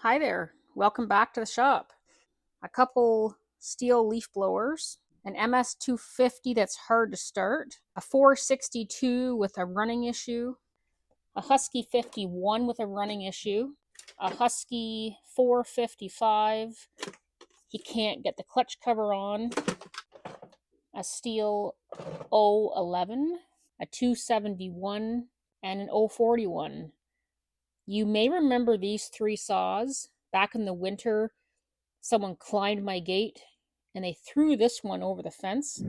Hi there, welcome back to the shop. A couple Stihl leaf blowers, an MS250 that's hard to start, a 462 with a running issue, a Husky 51 with a running issue, a Husky 455, he can't get the clutch cover on, a Stihl 011, a 271, and an 041. You may remember these three saws back in the winter. Someone climbed my gate and they threw this one over the fence.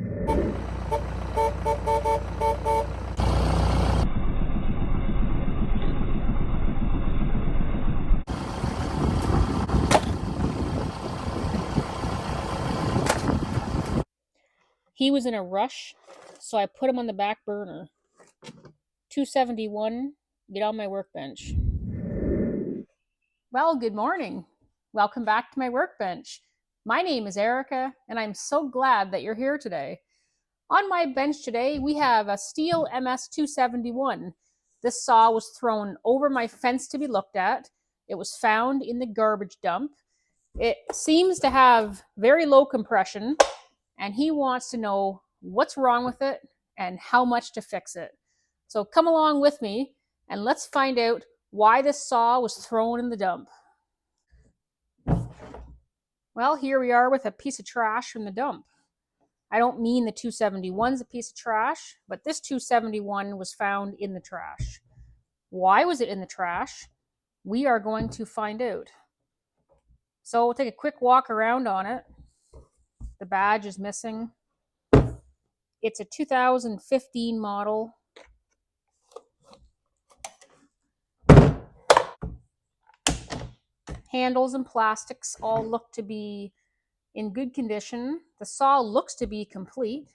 He was in a rush, so I put him on the back burner. 271, get on my workbench. Well, good morning. Welcome back to my workbench. My name is Erica, and I'm so glad that you're here today. On my bench today, we have a Stihl MS271. This saw was thrown over my fence to be looked at. It was found in the garbage dump. It seems to have very low compression, and he wants to know what's wrong with it and how much to fix it. So come along with me and let's find out why this saw was thrown in the dump. Well, here we are with a piece of trash from the dump. I don't mean the 271's a piece of trash, but this 271 was found in the trash. Why was it in the trash? We are going to find out. So we'll take a quick walk around on it. The badge is missing. It's a 2015 model. Handles and plastics all look to be in good condition. The saw looks to be complete.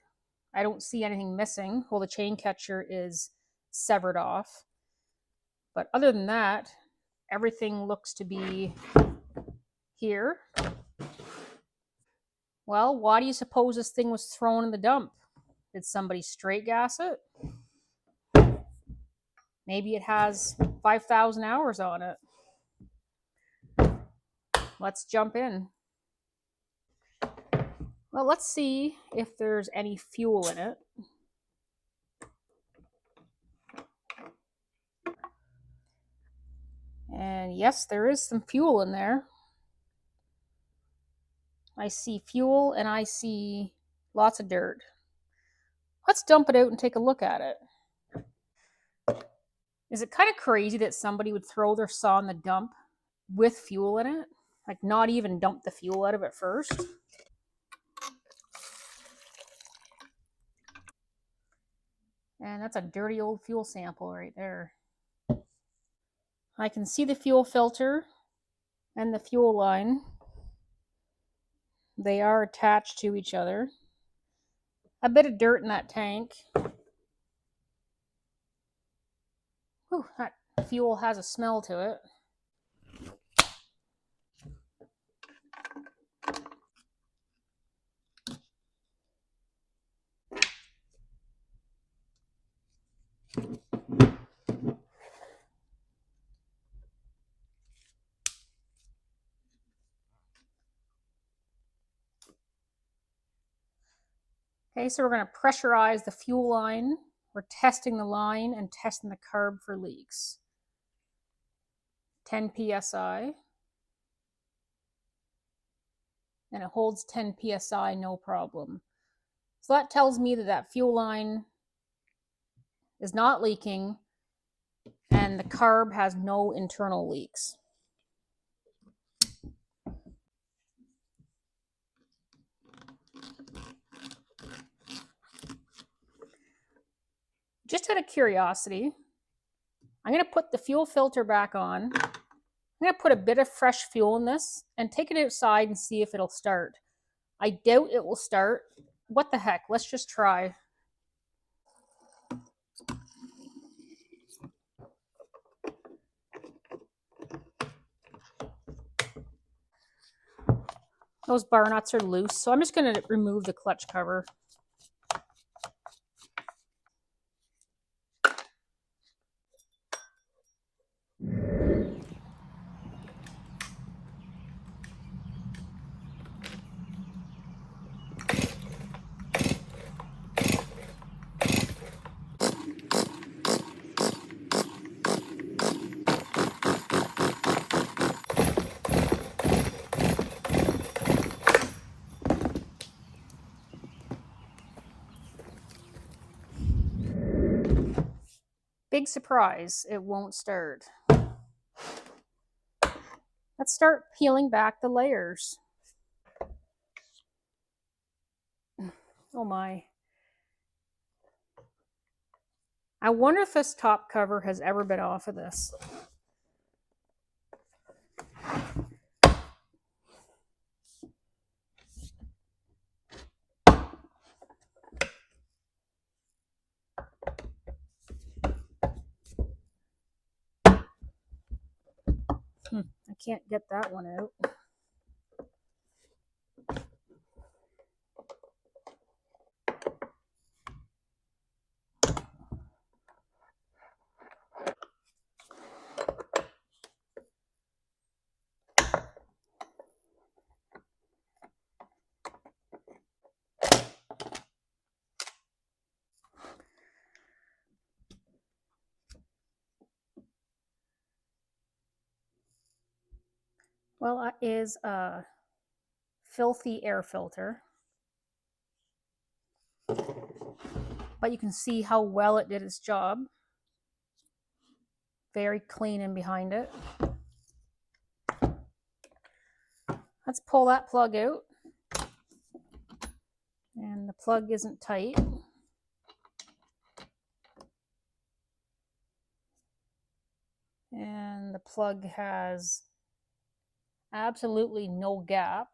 I don't see anything missing. Well, the chain catcher is severed off. But other than that, everything looks to be here. Well, why do you suppose this thing was thrown in the dump? Did somebody straight gas it? Maybe it has 5,000 hours on it. Let's jump in. Well, let's see if there's any fuel in it. And yes, there is some fuel in there. I see fuel and I see lots of dirt. Let's dump it out and take a look at it. Is it kind of crazy that somebody would throw their saw in the dump with fuel in it? Like not even dump the fuel out of it first? And that's a dirty old fuel sample right there. I can see the fuel filter and the fuel line. They are attached to each other. A bit of dirt in that tank. Whew, that fuel has a smell to it. Okay, so we're going to pressurize the fuel line. We're testing the line and testing the carb for leaks. 10 psi. And it holds 10 psi, no problem. So that tells me that that fuel line is not leaking and the carb has no internal leaks. Just out of curiosity, I'm going to put the fuel filter back on. I'm going to put a bit of fresh fuel in this and take it outside and see if it'll start. I doubt it will start. What the heck? Let's just try. Those bar nuts are loose, so I'm just going to remove the clutch cover. big surprise, it won't start. Let's start peeling back the layers. Oh my. I wonder if this top cover has ever been off of this. I can't get that one out. Well, that is a filthy air filter. But you can see how well it did its job. Very clean in behind it. Let's pull that plug out. And the plug isn't tight. And the plug has absolutely no gap.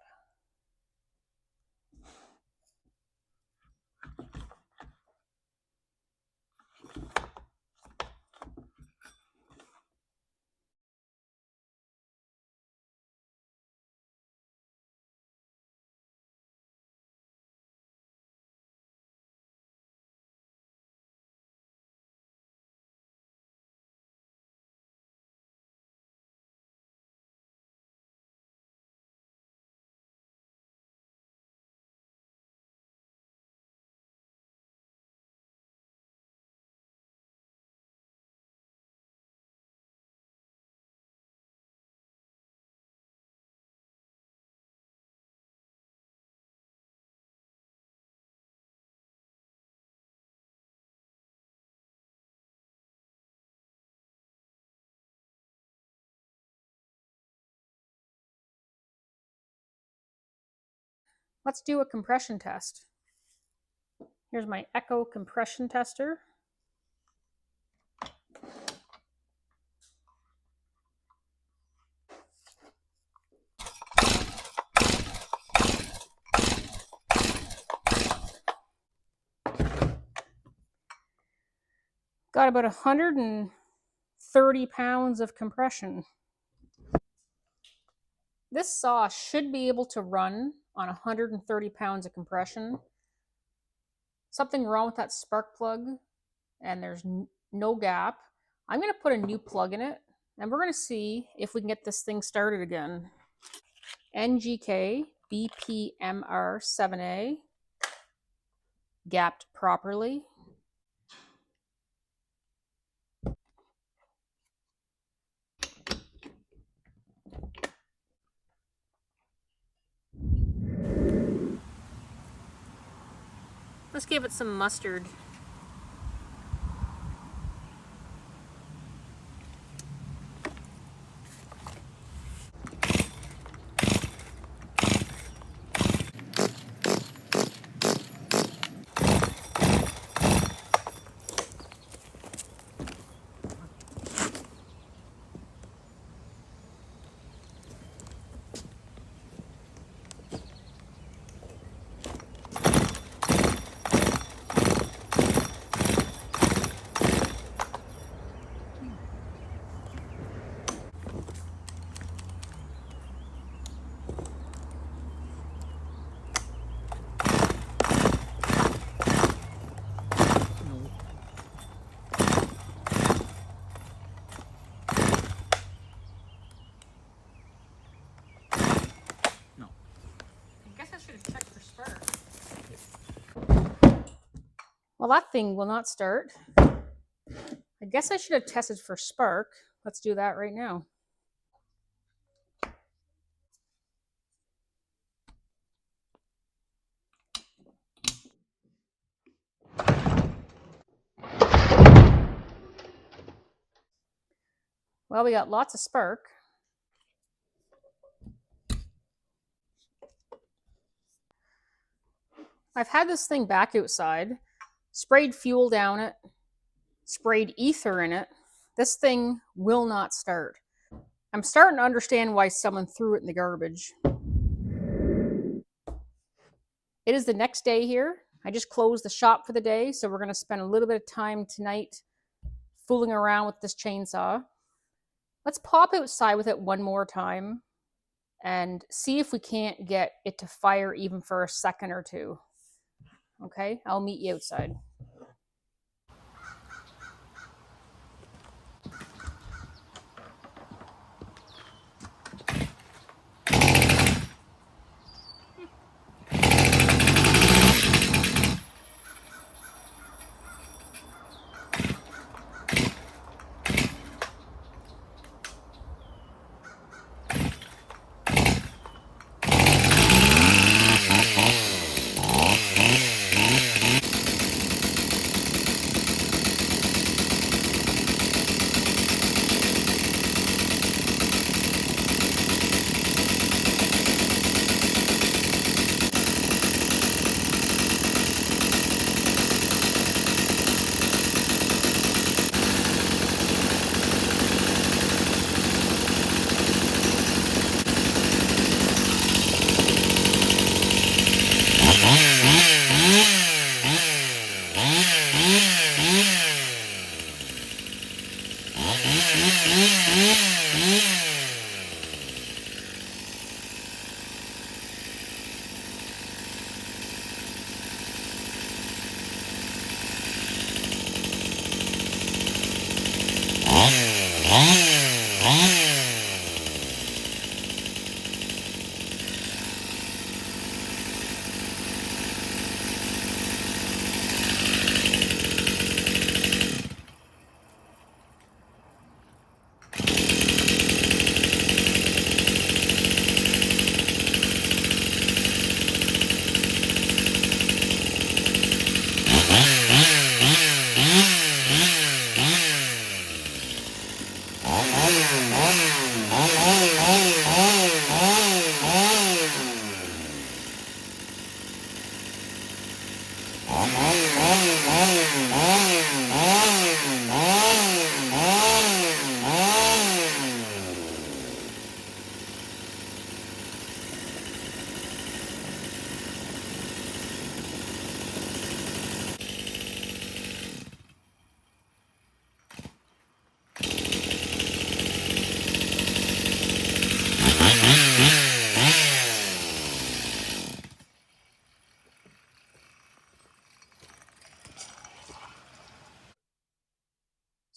Let's do a compression test. Here's my Echo compression tester. Got about 130 pounds of compression. This saw should be able to run on 130 pounds of compression. Something wrong with that spark plug, and there's no gap. I'm going to put a new plug in it, and we're going to see if we can get this thing started again. NGK BPMR7A, gapped properly. Let's give it some mustard. Well, that thing will not start. I guess I should have tested for spark. Let's do that right now. Well, we got lots of spark. I've had this thing back outside, sprayed fuel down it, sprayed ether in it. This thing will not start. I'm starting to understand why someone threw it in the garbage. It is the next day here. I just closed the shop for the day, so we're going to spend a little bit of time tonight fooling around with this chainsaw. Let's pop outside with it one more time and see if we can't get it to fire even for a second or two. Okay, I'll meet you outside.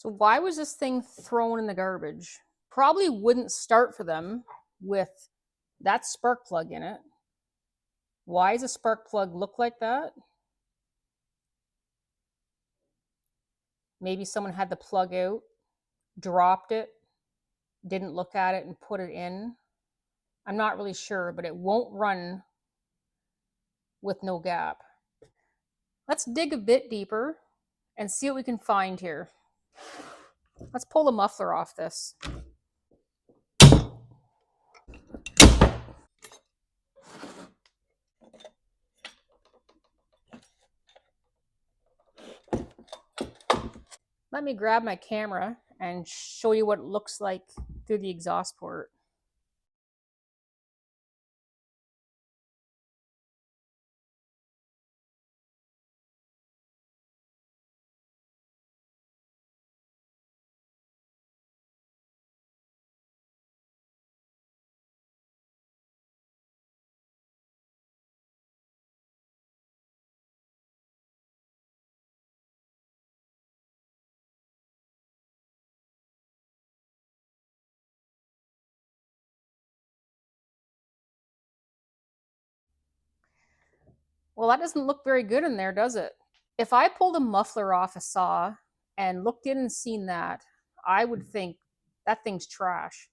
So why was this thing thrown in the garbage? Probably wouldn't start for them with that spark plug in it. Why does a spark plug look like that? Maybe someone had the plug out, dropped it, didn't look at it and put it in. I'm not really sure, but it won't run with no gap. Let's dig a bit deeper and see what we can find here. Let's pull the muffler off this. Let me grab my camera and show you what it looks like through the exhaust port. Well, that doesn't look very good in there, does it? If I pulled a muffler off a saw and looked in and seen that, I would think that thing's trash.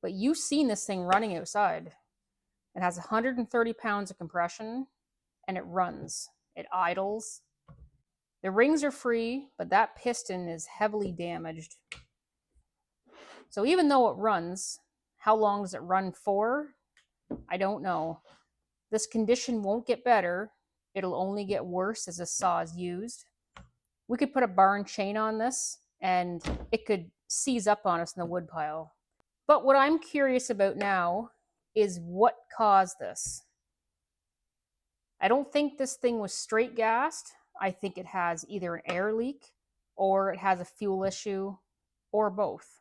But you've seen this thing running outside. It has 130 pounds of compression and it runs. It idles. The rings are free, but that piston is heavily damaged. So even though it runs, how long does it run for? I don't know. This condition won't get better. It'll only get worse as this saw is used. We could put a bar and chain on this and it could seize up on us in the wood pile. But what I'm curious about now is what caused this. I don't think this thing was straight gassed. I think it has either an air leak or it has a fuel issue or both.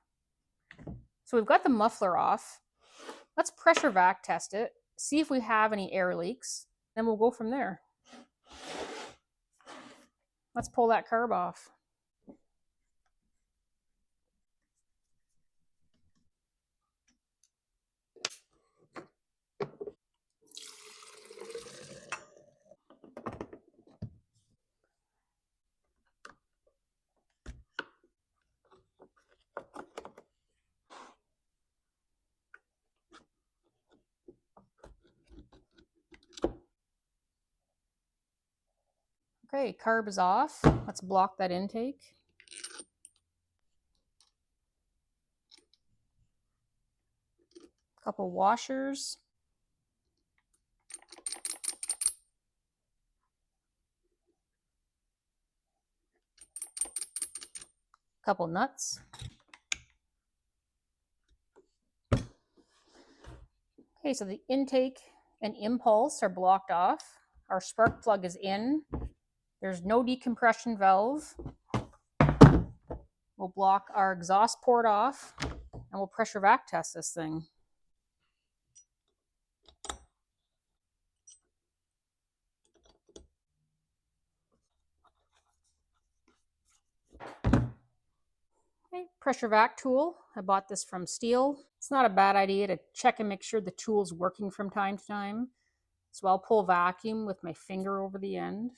So we've got the muffler off. Let's pressure vac test it, see if we have any air leaks, then we'll go from there. Let's pull that carb off. Okay, carb is off. Let's block that intake. Couple washers. Couple nuts. Okay, so the intake and impulse are blocked off. Our spark plug is in. There's no decompression valve. We'll block our exhaust port off and we'll pressure vac test this thing. Okay, pressure vac tool. I bought this from Stihl. It's not a bad idea to check and make sure the tool's working from time to time. So I'll pull vacuum with my finger over the end.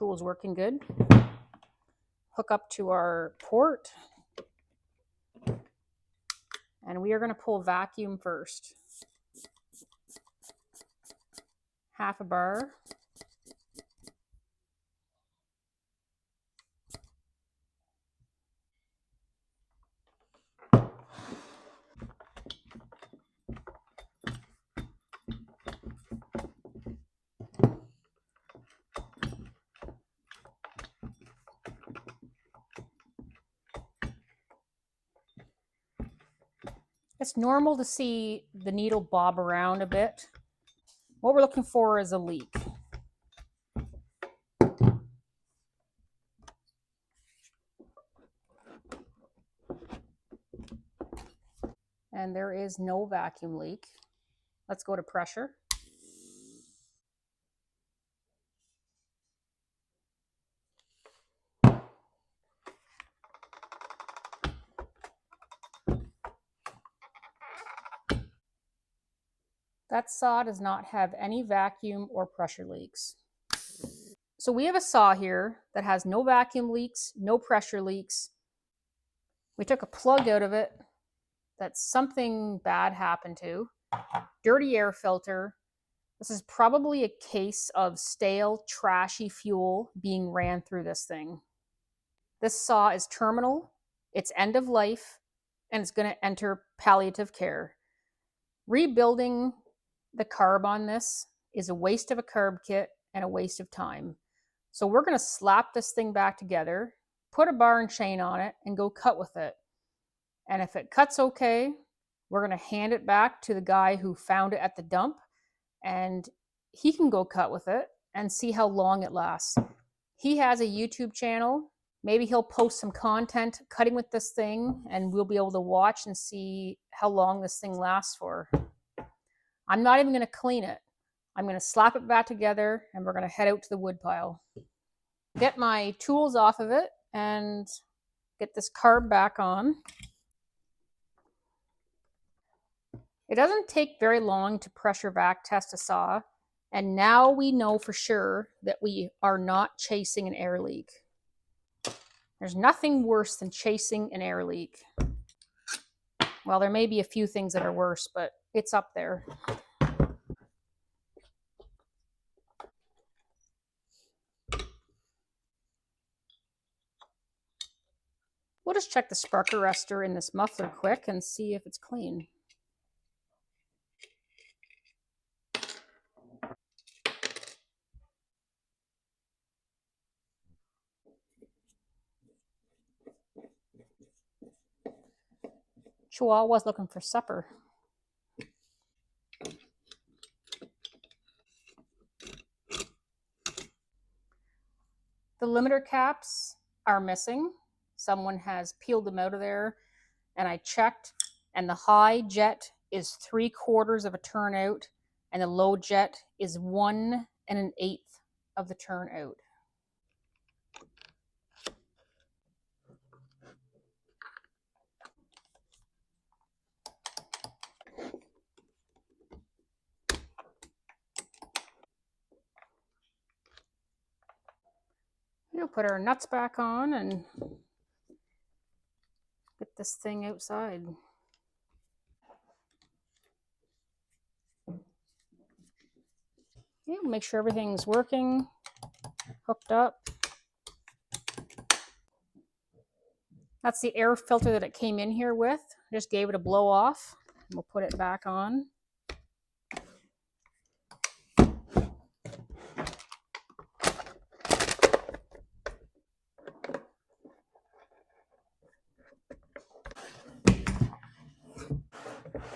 Tool's working good. Hook up to our port. And we are going to pull vacuum first. Half a bar. It's normal to see the needle bob around a bit. What we're looking for is a leak. And there is no vacuum leak. Let's go to pressure. That saw does not have any vacuum or pressure leaks. So we have a saw here that has no vacuum leaks, no pressure leaks. We took a plug out of it that something bad happened to. Dirty air filter. This is probably a case of stale, trashy fuel being ran through this thing. This saw is terminal, it's end of life, and it's going to enter palliative care. Rebuilding the carb on this is a waste of a carb kit and a waste of time. So we're going to slap this thing back together, put a bar and chain on it, and go cut with it. And if it cuts okay, we're going to hand it back to the guy who found it at the dump, and he can go cut with it and see how long it lasts. He has a YouTube channel. Maybe he'll post some content cutting with this thing, and we'll be able to watch and see how long this thing lasts for. I'm not even going to clean it. I'm going to slap it back together, and we're going to head out to the wood pile. Get my tools off of it and get this carb back on. It doesn't take very long to pressure vac test a saw, and now we know for sure that we are not chasing an air leak. There's nothing worse than chasing an air leak. Well, there may be a few things that are worse, but it's up there. just check the spark arrestor in this muffler quick and see if it's clean. Chihuahua's looking for supper. The limiter caps are missing. Someone has peeled them out of there, and I checked, and the high jet is 3/4 of a turn out, and the low jet is 1 1/8 of the turn out. We'll put our nuts back on and get this thing outside. Yeah, make sure everything's working, hooked up. That's the air filter that it came in here with. I just gave it a blow off. And we'll put it back on.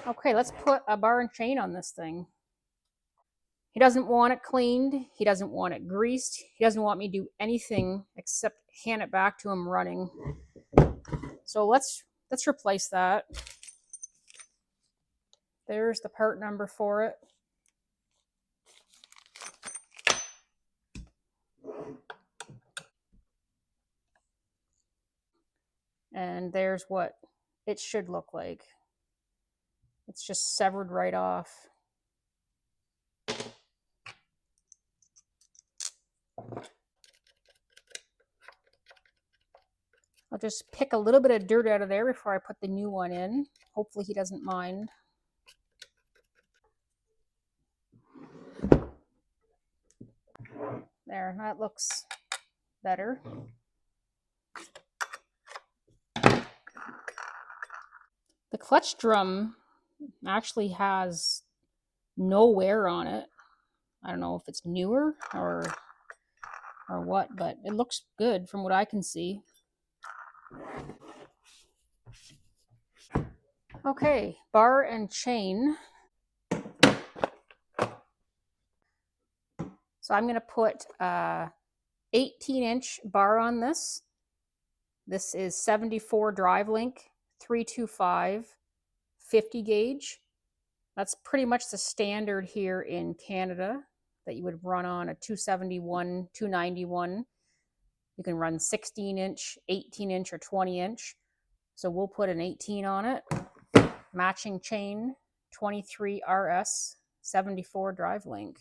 Okay, let's put a bar and chain on this thing. He doesn't want it cleaned. He doesn't want it greased. He doesn't want me to do anything except hand it back to him running. So let's replace that. There's the part number for it. And there's what it should look like. It's just severed right off. I'll just pick a little bit of dirt out of there before I put the new one in. Hopefully he doesn't mind. There, that looks better. The clutch drum actually has no wear on it. I don't know if it's newer or what, but it looks good from what I can see. Okay, bar and chain. So I'm going to put 18-inch bar on this. This is 74 drive link, 325, 50 gauge. That's pretty much the standard here in Canada that you would run on a 271, 291. You can run 16-inch, 18-inch, or 20-inch. So we'll put an 18 on it. Matching chain, 23 RS, 74 drive link.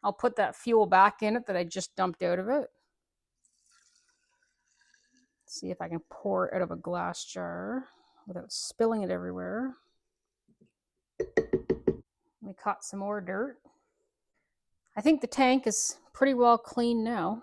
I'll put that fuel back in it that I just dumped out of it. See if I can pour it out of a glass jar without spilling it everywhere. We caught some more dirt. I think the tank is pretty well clean now.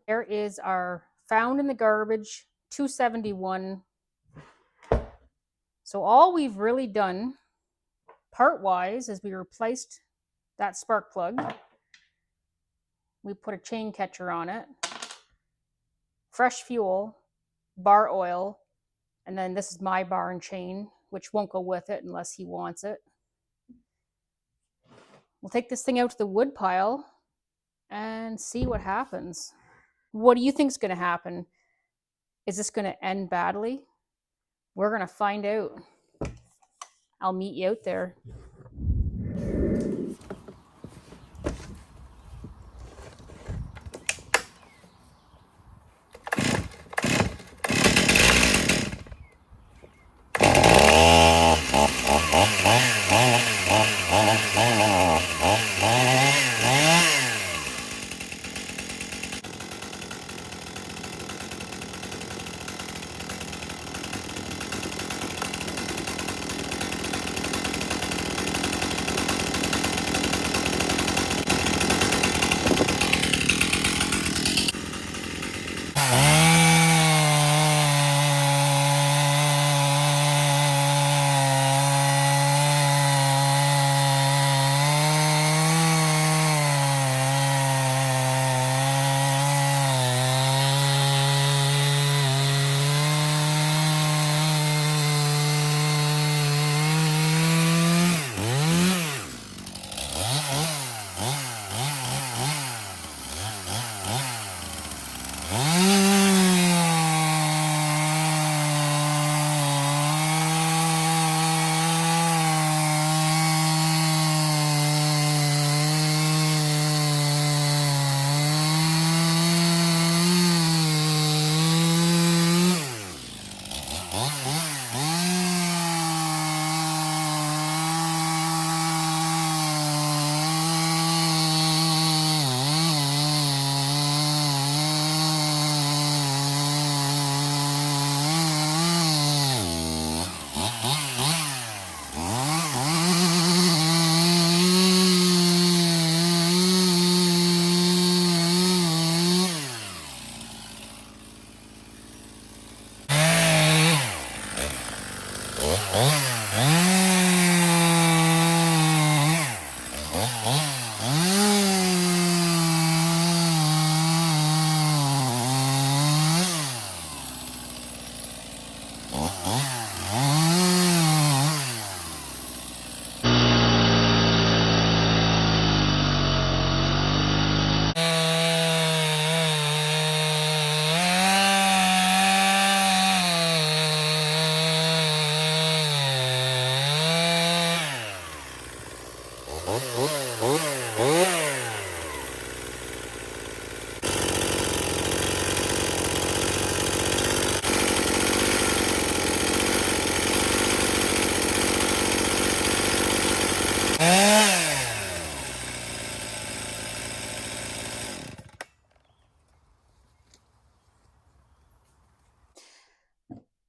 There is our found in the garbage 271. So all we've really done part-wise is we replaced that spark plug. We put a chain catcher on it, fresh fuel, bar oil, and then this is my bar and chain which won't go with it unless he wants it. We'll take this thing out to the wood pile and see what happens. What do you think is going to happen? Is this going to end badly? We're going to find out. I'll meet you out there.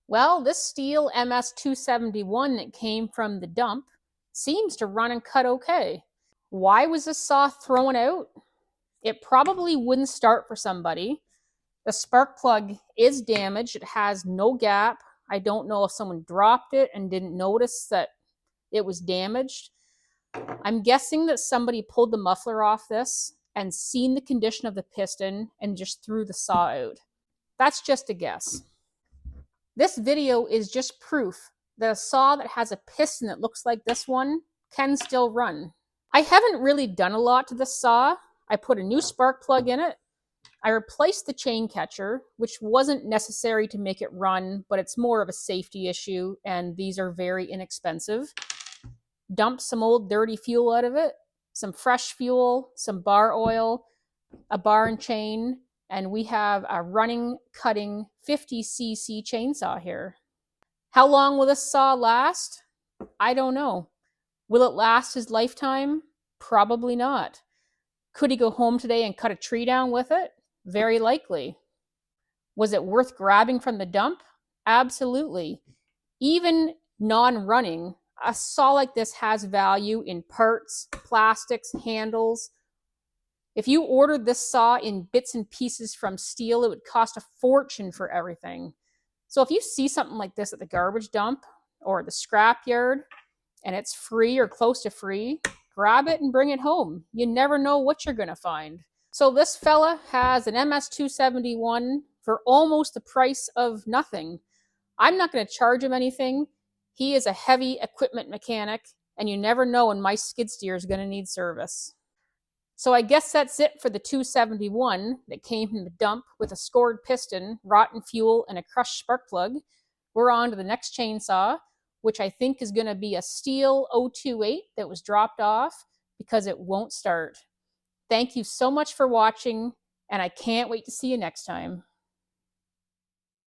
Well, this Stihl MS271 that came from the dump seems to run and cut okay. Why was this saw thrown out? It probably wouldn't start for somebody. The spark plug is damaged. It has no gap. I don't know if someone dropped it and didn't notice that it was damaged. I'm guessing that somebody pulled the muffler off this and seen the condition of the piston and just threw the saw out. That's just a guess. This video is just proof that a saw that has a piston that looks like this one can still run. I haven't really done a lot to this saw. I put a new spark plug in it. I replaced the chain catcher, which wasn't necessary to make it run, but it's more of a safety issue, and these are very inexpensive. Dumped some old dirty fuel out of it, some fresh fuel, some bar oil, a bar and chain, and we have a running, cutting 50cc chainsaw here. How long will this saw last? I don't know. Will it last his lifetime? Probably not. Could he go home today and cut a tree down with it? Very likely. Was it worth grabbing from the dump? Absolutely. Even non-running, a saw like this has value in parts, plastics, handles. If you ordered this saw in bits and pieces from Stihl, it would cost a fortune for everything. So if you see something like this at the garbage dump or the scrap yard and it's free or close to free, grab it and bring it home. You never know what you're going to find. So this fella has an MS271 for almost the price of nothing. I'm not going to charge him anything. He is a heavy equipment mechanic, and you never know when my skid steer is going to need service. So I guess that's it for the 271 that came from the dump with a scored piston, rotten fuel, and a crushed spark plug. We're on to the next chainsaw, which I think is going to be a Stihl 028 that was dropped off because it won't start. Thank you so much for watching, and I can't wait to see you next time.